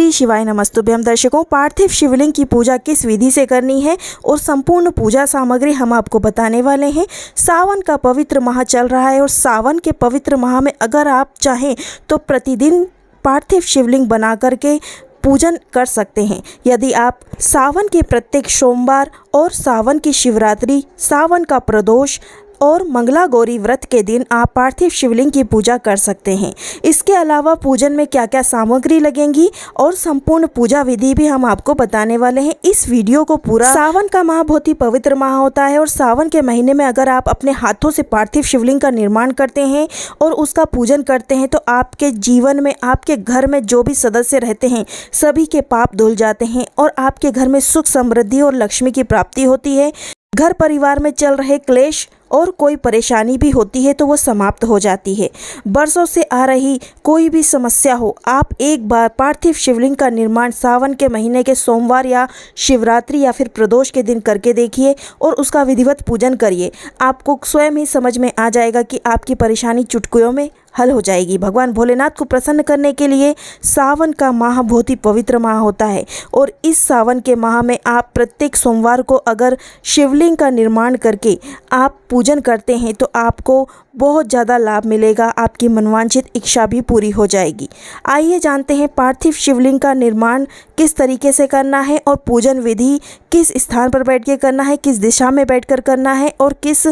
श्री शिवाय नमस्तुभ्यम। दर्शकों, पार्थिव शिवलिंग की पूजा किस विधि से करनी है और संपूर्ण पूजा सामग्री हम आपको बताने वाले हैं। सावन का पवित्र माह चल रहा है और सावन के पवित्र माह में अगर आप चाहें तो प्रतिदिन पार्थिव शिवलिंग बना करके पूजन कर सकते हैं। यदि आप सावन के प्रत्येक सोमवार और सावन की शिवरात्रि, सावन का प्रदोष और मंगला गौरी व्रत के दिन आप पार्थिव शिवलिंग की पूजा कर सकते हैं। इसके अलावा पूजन में क्या क्या सामग्री लगेंगी और संपूर्ण पूजा विधि भी हम आपको बताने वाले हैं। इस वीडियो को पूरा, सावन का माह बहुत ही पवित्र माह होता है और सावन के महीने में अगर आप अपने हाथों से पार्थिव शिवलिंग का निर्माण करते हैं और उसका पूजन करते हैं तो आपके जीवन में, आपके घर में जो भी सदस्य रहते हैं सभी के पाप धुल जाते हैं और आपके घर में सुख, समृद्धि और लक्ष्मी की प्राप्ति होती है। घर परिवार में चल रहे क्लेश और कोई परेशानी भी होती है तो वो समाप्त हो जाती है। बरसों से आ रही कोई भी समस्या हो, आप एक बार पार्थिव शिवलिंग का निर्माण सावन के महीने के सोमवार या शिवरात्रि या फिर प्रदोष के दिन करके देखिए और उसका विधिवत पूजन करिए। आपको स्वयं ही समझ में आ जाएगा कि आपकी परेशानी चुटकियों में हल हो जाएगी। भगवान भोलेनाथ को प्रसन्न करने के लिए सावन का माह बहुत ही पवित्र माह होता है और इस सावन के माह में आप प्रत्येक सोमवार को अगर शिवलिंग का निर्माण करके आप पूजन करते हैं तो आपको बहुत ज़्यादा लाभ मिलेगा, आपकी मनवांछित इच्छा भी पूरी हो जाएगी। आइए जानते हैं पार्थिव शिवलिंग का निर्माण किस तरीके से करना है और पूजन विधि किस स्थान पर बैठ के करना है, किस दिशा में बैठकर करना है और किस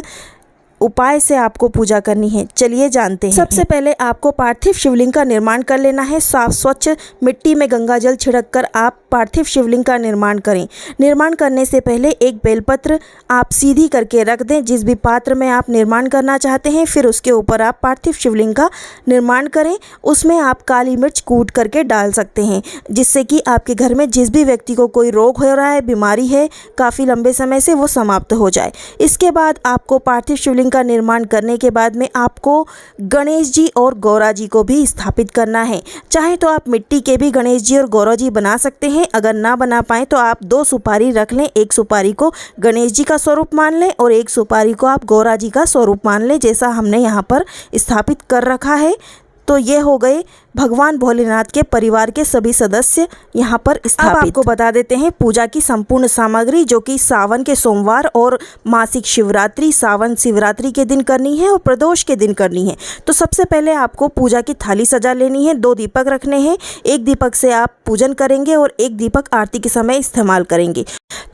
उपाय से आपको पूजा करनी है। चलिए जानते हैं। सबसे पहले आपको पार्थिव शिवलिंग का निर्माण कर लेना है। साफ स्वच्छ मिट्टी में गंगा जल छिड़क कर आप पार्थिव शिवलिंग का निर्माण करें। निर्माण करने से पहले एक बेलपत्र आप सीधी करके रख दें जिस भी पात्र में आप निर्माण करना चाहते हैं। फिर उसके ऊपर आप पार्थिव शिवलिंग का निर्माण करें। उसमें आप काली मिर्च कूट करके डाल सकते हैं जिससे कि आपके घर में जिस भी व्यक्ति को कोई रोग हो रहा है, बीमारी है काफ़ी लंबे समय से, वो समाप्त हो जाए। इसके बाद आपको पार्थिव शिवलिंग का निर्माण करने के बाद में आपको गणेश जी और गौरा जी को भी स्थापित करना है। चाहे तो आप मिट्टी के भी गणेश जी और गौरा जी बना सकते हैं। अगर ना बना पाए तो आप 2 सुपारी रख लें। एक सुपारी को गणेश जी का स्वरूप मान लें और एक सुपारी को आप गौरा जी का स्वरूप मान लें, जैसा हमने यहाँ पर स्थापित कर रखा है। तो ये हो गए भगवान भोलेनाथ के परिवार के सभी सदस्य यहाँ पर स्थापित। अब आपको बता देते हैं पूजा की संपूर्ण सामग्री जो कि सावन के सोमवार और मासिक शिवरात्रि, सावन शिवरात्रि के दिन करनी है और प्रदोष के दिन करनी है। तो सबसे पहले आपको पूजा की थाली सजा लेनी है। 2 दीपक रखने हैं। एक दीपक से आप पूजन करेंगे और एक दीपक आरती के समय इस्तेमाल करेंगे।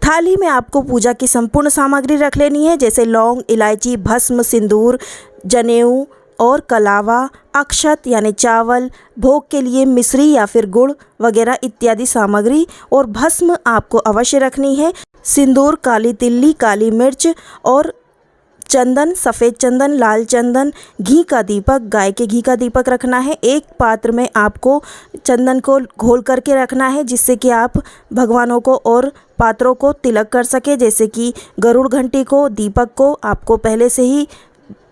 थाली में आपको पूजा की संपूर्ण सामग्री रख लेनी है, जैसे लौंग, इलायची, भस्म, सिंदूर, जनेऊ और कलावा, अक्षत यानी चावल, भोग के लिए मिश्री या फिर गुड़ वगैरह इत्यादि सामग्री। और भस्म आपको अवश्य रखनी है। सिंदूर, काली तिल्ली, काली मिर्च और चंदन, सफ़ेद चंदन, लाल चंदन, घी का दीपक, गाय के घी का दीपक रखना है। एक पात्र में आपको चंदन को घोल करके रखना है जिससे कि आप भगवानों को और पात्रों को तिलक कर सके, जैसे कि गरुड़ घंटी को, दीपक को आपको पहले से ही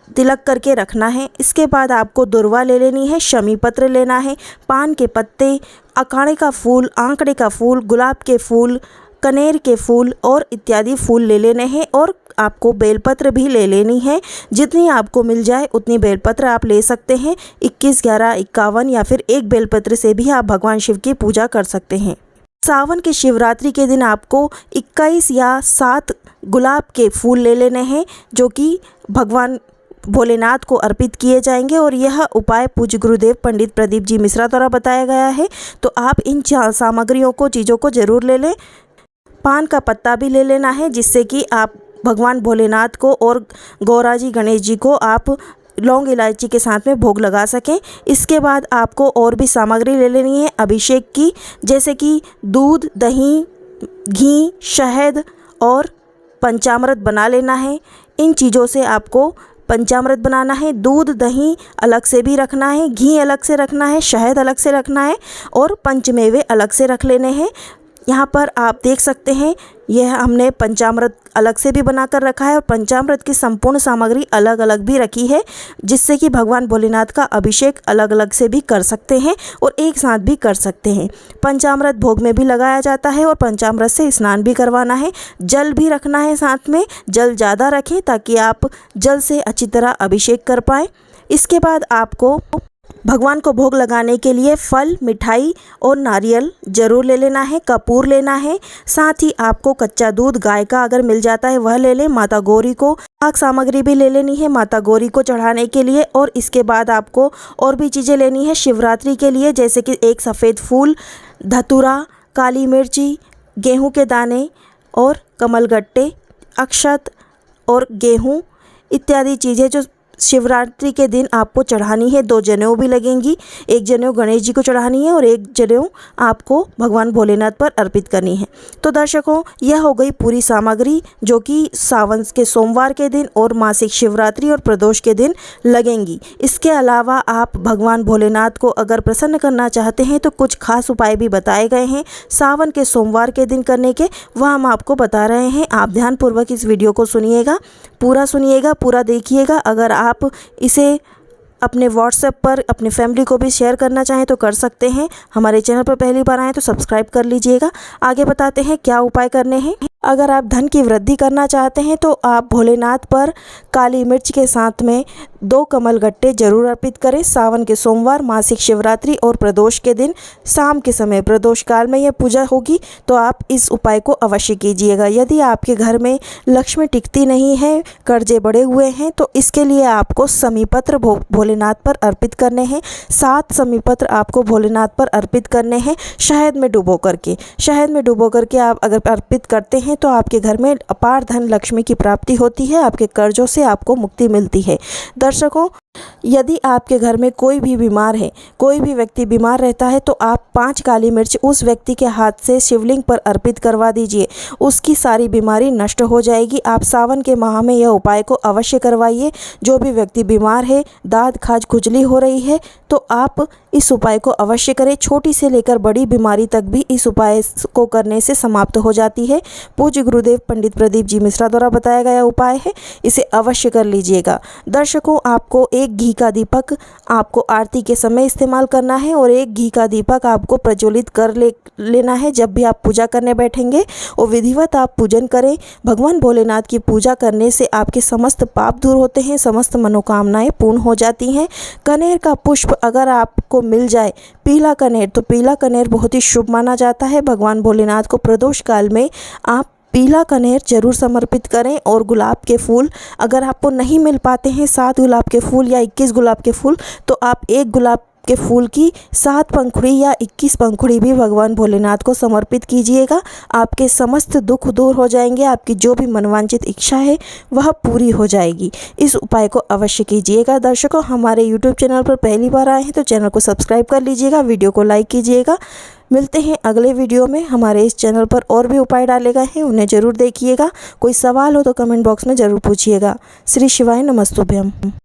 तिलक करके रखना है। इसके बाद आपको दुर्वा ले लेनी है, शमी पत्र लेना है, पान के पत्ते, अकाड़े का फूल, आंकड़े का फूल, गुलाब के फूल, कनेर के फूल और इत्यादि फूल ले लेने हैं। और आपको बेलपत्र भी ले लेनी है। जितनी आपको मिल जाए उतनी बेलपत्र आप ले सकते हैं। 21, 11, 51 या फिर एक बेलपत्र से भी आप भगवान शिव की पूजा कर सकते हैं। सावन की शिवरात्रि के दिन आपको 21 या 7 गुलाब के फूल ले लेने हैं जो कि भगवान भोलेनाथ को अर्पित किए जाएंगे और यह उपाय पूज्य गुरुदेव पंडित प्रदीप जी मिश्रा द्वारा बताया गया है। तो आप इन सामग्रियों को, चीज़ों को ज़रूर ले लें। पान का पत्ता भी ले लेना है जिससे कि आप भगवान भोलेनाथ को और गौरा जी, गणेश जी को आप लौंग, इलायची के साथ में भोग लगा सकें। इसके बाद आपको और भी सामग्री ले लेनी है अभिषेक की, जैसे कि दूध, दही, घी, शहद और पंचामृत बना लेना है। इन चीज़ों से आपको पंचामृत बनाना है। दूध, दही अलग से भी रखना है, घी अलग से रखना है, शहद अलग से रखना है और पंचमेवे अलग से रख लेने हैं। यहाँ पर आप देख सकते हैं यह हमने पंचामृत अलग से भी बनाकर रखा है और पंचामृत की संपूर्ण सामग्री अलग अलग भी रखी है जिससे कि भगवान भोलेनाथ का अभिषेक अलग अलग से भी कर सकते हैं और एक साथ भी कर सकते हैं। पंचामृत भोग में भी लगाया जाता है और पंचामृत से स्नान भी करवाना है। जल भी रखना है साथ में, जल ज़्यादा रखें ताकि आप जल से अच्छी तरह अभिषेक कर पाएँ। इसके बाद आपको भगवान को भोग लगाने के लिए फल, मिठाई और नारियल ज़रूर ले लेना है, कपूर लेना है। साथ ही आपको कच्चा दूध गाय का अगर मिल जाता है वह ले लें। माता गौरी को पाक सामग्री भी ले लेनी है माता गौरी को चढ़ाने के लिए। और इसके बाद आपको और भी चीज़ें लेनी है शिवरात्रि के लिए, जैसे कि एक सफ़ेद फूल, धतूरा, काली मिर्ची, गेहूं के दाने और कमलगट्टे, अक्षत और गेहूं इत्यादि चीज़ें जो शिवरात्रि के दिन आपको चढ़ानी है। 2 जनेऊ भी लगेंगी, एक जनेऊ गणेश जी को चढ़ानी है और एक जनेऊ आपको भगवान भोलेनाथ पर अर्पित करनी है। तो दर्शकों, यह हो गई पूरी सामग्री जो कि सावन के सोमवार के दिन और मासिक शिवरात्रि और प्रदोष के दिन लगेंगी। इसके अलावा आप भगवान भोलेनाथ को अगर प्रसन्न करना चाहते हैं तो कुछ खास उपाय भी बताए गए हैं सावन के सोमवार के दिन करने के, वह हम आपको बता रहे हैं। आप ध्यानपूर्वक इस वीडियो को सुनिएगा, पूरा देखिएगा। अगर आप इसे अपने व्हाट्सएप पर अपने फैमिली को भी शेयर करना चाहें तो कर सकते हैं। हमारे चैनल पर पहली बार आएँ तो सब्सक्राइब कर लीजिएगा। आगे बताते हैं क्या उपाय करने हैं। अगर आप धन की वृद्धि करना चाहते हैं तो आप भोलेनाथ पर काली मिर्च के साथ में 2 कमलगट्टे जरूर अर्पित करें। सावन के सोमवार, मासिक शिवरात्रि और प्रदोष के दिन शाम के समय प्रदोष काल में यह पूजा होगी, तो आप इस उपाय को अवश्य कीजिएगा। यदि आपके घर में लक्ष्मी टिकती नहीं है, कर्जे बढ़े हुए हैं, तो इसके लिए आपको समीपत्र भोलेनाथ पर अर्पित करने हैं। 7 समीपत्र आपको भोलेनाथ पर अर्पित करने हैं शहद में डुबो करके आप अगर अर्पित करते हैं तो आपके घर में अपार धन लक्ष्मी की प्राप्ति होती है, आपके कर्जों से आपको मुक्ति मिलती है। दर्शकों, यदि आपके घर में कोई भी बीमार है, कोई भी व्यक्ति बीमार रहता है, तो आप 5 काली मिर्च उस व्यक्ति के हाथ से शिवलिंग पर अर्पित करवा दीजिए, उसकी सारी बीमारी नष्ट हो जाएगी। आप सावन के माह में यह उपाय को अवश्य करवाइए। जो भी व्यक्ति बीमार है, दाद खाज खुजली हो रही है, तो आप इस उपाय को अवश्य करें। छोटी से लेकर बड़ी बीमारी तक भी इस उपाय को करने से समाप्त हो जाती है। पूज्य गुरुदेव पंडित प्रदीप जी मिश्रा द्वारा बताया गया उपाय है, इसे अवश्य कर लीजिएगा। दर्शकों, आपको एक घी का दीपक आपको आरती के समय इस्तेमाल करना है और एक घी का दीपक आपको प्रज्वलित कर लेना है जब भी आप पूजा करने बैठेंगे। और विधिवत आप पूजन करें। भगवान भोलेनाथ की पूजा करने से आपके समस्त पाप दूर होते हैं, समस्त मनोकामनाएं पूर्ण हो जाती हैं। कनेर का पुष्प अगर आपको मिल जाए, पीला कनेर, तो पीला कनेर बहुत ही शुभ माना जाता है। भगवान भोलेनाथ को प्रदोष काल में आप पीला कनेर जरूर समर्पित करें। और गुलाब के फूल अगर आपको नहीं मिल पाते हैं, 7 गुलाब के फूल या 21 गुलाब के फूल, तो आप 1 गुलाब के फूल की 7 पंखुड़ी या 21 पंखुड़ी भी भगवान भोलेनाथ को समर्पित कीजिएगा। आपके समस्त दुख दूर हो जाएंगे, आपकी जो भी मनवांचित इच्छा है वह पूरी हो जाएगी। इस उपाय को अवश्य कीजिएगा। दर्शकों, हमारे YouTube चैनल पर पहली बार आए हैं तो चैनल को सब्सक्राइब कर लीजिएगा, वीडियो को लाइक कीजिएगा। मिलते हैं अगले वीडियो में। हमारे इस चैनल पर और भी उपाय डाले गए हैं, उन्हें ज़रूर देखिएगा। कोई सवाल हो तो कमेंट बॉक्स में ज़रूर पूछिएगा। श्री शिवाय नमस्तुभ्यम।